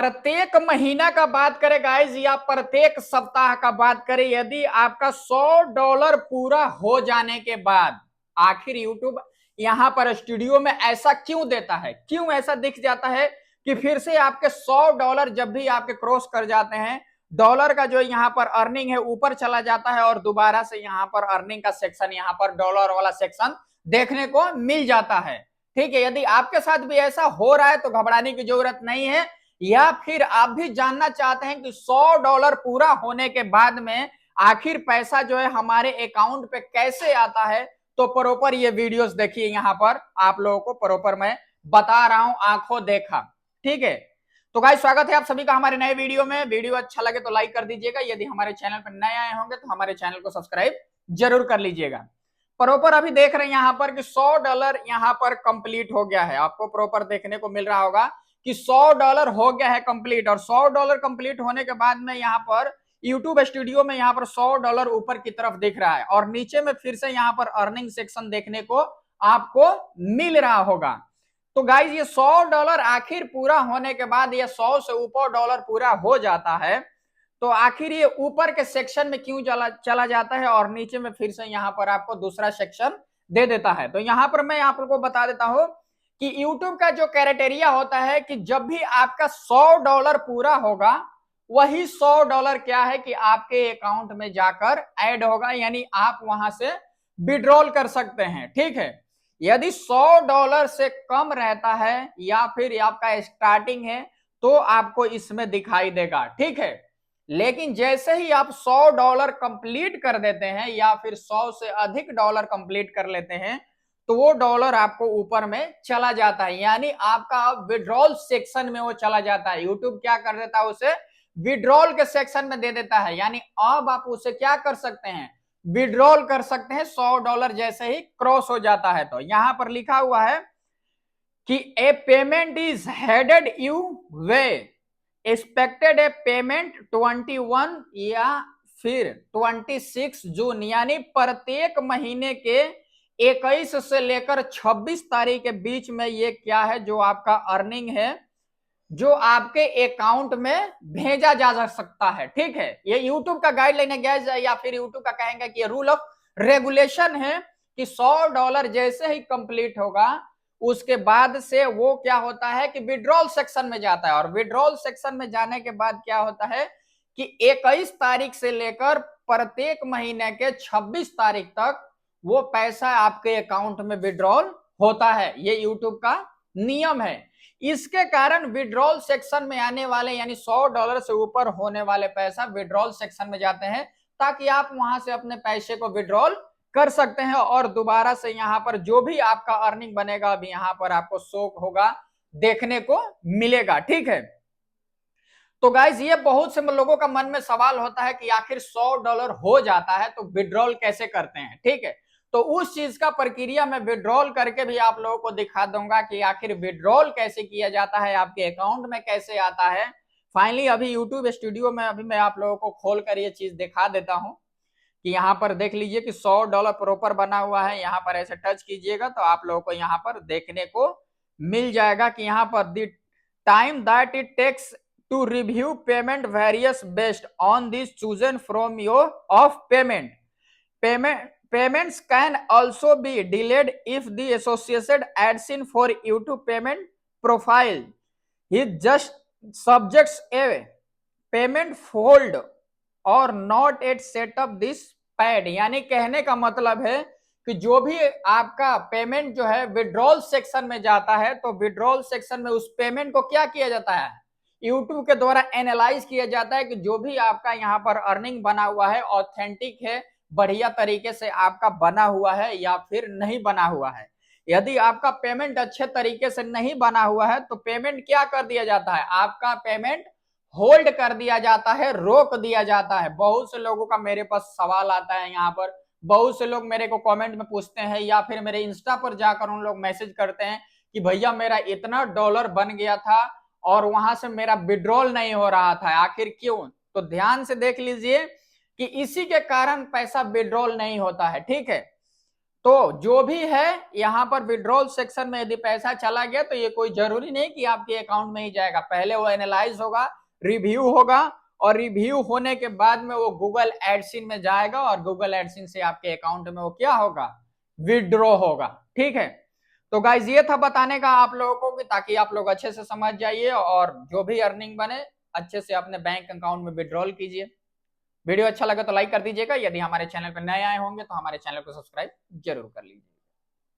प्रत्येक महीना का बात करें गाइज या प्रत्येक सप्ताह का बात करें, यदि आपका $100 पूरा हो जाने के बाद आखिर यूट्यूब यहां पर स्टूडियो में ऐसा क्यों देता है, क्यों ऐसा दिख जाता है कि फिर से आपके $100 जब भी आपके क्रॉस कर जाते हैं, डॉलर का जो यहाँ पर अर्निंग है ऊपर चला जाता है और दोबारा से यहाँ पर अर्निंग का सेक्शन, यहाँ पर डॉलर वाला सेक्शन देखने को मिल जाता है। ठीक है, यदि आपके साथ भी ऐसा हो रहा है तो घबराने की जरूरत नहीं है, या फिर आप भी जानना चाहते हैं कि $100 पूरा होने के बाद में आखिर पैसा जो है हमारे अकाउंट पे कैसे आता है, तो प्रॉपर ये वीडियोस देखिए, यहां पर आप लोगों को प्रॉपर मैं बता रहा हूं, आंखों देखा। ठीक है, तो गाइस स्वागत है आप सभी का हमारे नए वीडियो में। वीडियो अच्छा लगे तो लाइक कर दीजिएगा, यदि हमारे चैनल पर नए आए होंगे तो हमारे चैनल को सब्सक्राइब जरूर कर लीजिएगा। प्रॉपर अभी देख रहे हैं यहाँ पर कि $100 यहाँ पर कंप्लीट हो गया है, आपको प्रॉपर देखने को मिल रहा होगा कि $100 हो गया है कंप्लीट। और $100 कंप्लीट होने के बाद में यहाँ पर यूट्यूब स्टूडियो में यहाँ पर $100 ऊपर की तरफ दिख रहा है और नीचे में फिर से यहाँ पर अर्निंग सेक्शन देखने को आपको मिल रहा होगा। तो गाइज ये $100 आखिर पूरा होने के बाद ये 100 से ऊपर डॉलर पूरा हो जाता है, तो आखिर ये ऊपर के सेक्शन में क्यों चला जाता है और नीचे में फिर से यहाँ पर आपको दूसरा सेक्शन दे देता है। तो यहाँ पर मैं आप लोगों को बता देता हूं कि YouTube का जो क्राइटेरिया होता है कि जब भी आपका $100 पूरा होगा, वही $100 क्या है कि आपके अकाउंट में जाकर ऐड होगा, यानी आप वहां से विड्रॉल कर सकते हैं। ठीक है, यदि $100 से कम रहता है या फिर आपका स्टार्टिंग है तो आपको इसमें दिखाई देगा। ठीक है, लेकिन जैसे ही आप $100 कंप्लीट कर देते हैं या फिर 100 से अधिक डॉलर कंप्लीट कर लेते हैं, तो वो डॉलर आपको ऊपर में चला जाता है, यानी आपका विड्रॉल सेक्शन में वो चला जाता है। यूट्यूब क्या कर देता है, उसे विड्रॉल के सेक्शन में दे देता है, यानी अब आप उसे क्या कर सकते हैं, विड्रॉल कर सकते हैं $100 जैसे ही क्रॉस हो जाता है। तो यहां पर लिखा हुआ है कि a payment is headed you way expected a payment 21 या फिर 26 जून, यानी प्रत्येक महीने के 21 से लेकर 26 तारीख के बीच में ये क्या है, जो आपका अर्निंग है जो आपके अकाउंट में भेजा जा सकता है। ठीक है, ये यूट्यूब का गाइडलाइन है या फिर यूट्यूब का कहेंगे कि रूल ऑफ रेगुलेशन है कि $100 जैसे ही कंप्लीट होगा उसके बाद से वो क्या होता है कि विड्रॉल सेक्शन में जाता है, और विड्रॉल सेक्शन में जाने के बाद क्या होता है कि 21 तारीख से लेकर प्रत्येक महीने के 26 तारीख तक वो पैसा आपके अकाउंट में विड्रॉल होता है। ये यूट्यूब का नियम है। इसके कारण विड्रॉल सेक्शन में आने वाले यानी $100 से ऊपर होने वाले पैसा विड्रॉल सेक्शन में जाते हैं, ताकि आप वहां से अपने पैसे को विड्रॉल कर सकते हैं और दोबारा से यहाँ पर जो भी आपका अर्निंग बनेगा अभी यहाँ पर आपको शो होगा, देखने को मिलेगा। ठीक है, तो गाइज ये बहुत से लोगों का मन में सवाल होता है कि आखिर $100 हो जाता है तो विड्रॉल कैसे करते हैं। ठीक है, तो उस चीज का प्रक्रिया मैं विड्रॉल करके भी आप लोगों को दिखा दूंगा कि आखिर विड्रॉल कैसे किया जाता है, आपके अकाउंट में कैसे आता है। फाइनली अभी यूट्यूब स्टूडियो में अभी मैं आप लोगों को खोल कर ये चीज दिखा देता हूं कि यहाँ पर देख लीजिए कि $100 प्रॉपर बना हुआ है। यहाँ पर ऐसे टच कीजिएगा तो आप लोगों को यहाँ पर देखने को मिल जाएगा कि यहाँ पर the time that it takes to review payment varies based on this chosen from your of payment payments can also be delayed if the associated adsin for YouTube payment profile is just subjects a payment hold or not yet set up this pad। यानी कहने का मतलब है कि जो भी आपका payment जो है विड्रॉल सेक्शन में जाता है, तो विड्रॉल सेक्शन में उस पेमेंट को क्या किया जाता है, यूट्यूब के द्वारा एनालाइज किया जाता है कि जो भी आपका यहाँ पर अर्निंग बना हुआ है ऑथेंटिक है, बढ़िया तरीके से आपका बना हुआ है या फिर नहीं बना हुआ है। यदि आपका पेमेंट अच्छे तरीके से नहीं बना हुआ है तो पेमेंट क्या कर दिया जाता है, आपका पेमेंट होल्ड कर दिया जाता है, रोक दिया जाता है। बहुत से लोगों का मेरे पास सवाल आता है, यहाँ पर बहुत से लोग मेरे को कमेंट में पूछते हैं या फिर मेरे इंस्टा पर जाकर उन लोग मैसेज करते हैं कि भैया मेरा इतना डॉलर बन गया था और वहां से मेरा विड्रॉल नहीं हो रहा था, आखिर क्यों। तो ध्यान से देख लीजिए कि इसी के कारण पैसा विड्रॉल नहीं होता है। ठीक है, तो जो भी है यहाँ पर विड्रॉल सेक्शन में यदि पैसा चला गया तो ये कोई जरूरी नहीं कि आपके अकाउंट में ही जाएगा, पहले वो एनालाइज होगा, रिव्यू होगा, और रिव्यू होने के बाद में वो गूगल एडसिन में जाएगा और गूगल एडसिन से आपके अकाउंट में वो क्या होगा, विड्रॉ होगा। ठीक है, तो गाइज ये था बताने का आप लोगों को कि ताकि आप लोग अच्छे से समझ जाइए और जो भी अर्निंग बने अच्छे से अपने बैंक अकाउंट में विड्रॉल कीजिए। वीडियो अच्छा लगा तो लाइक कर दीजिएगा, यदि हमारे चैनल पर नए आए होंगे तो हमारे चैनल को सब्सक्राइब जरूर कर लीजिए।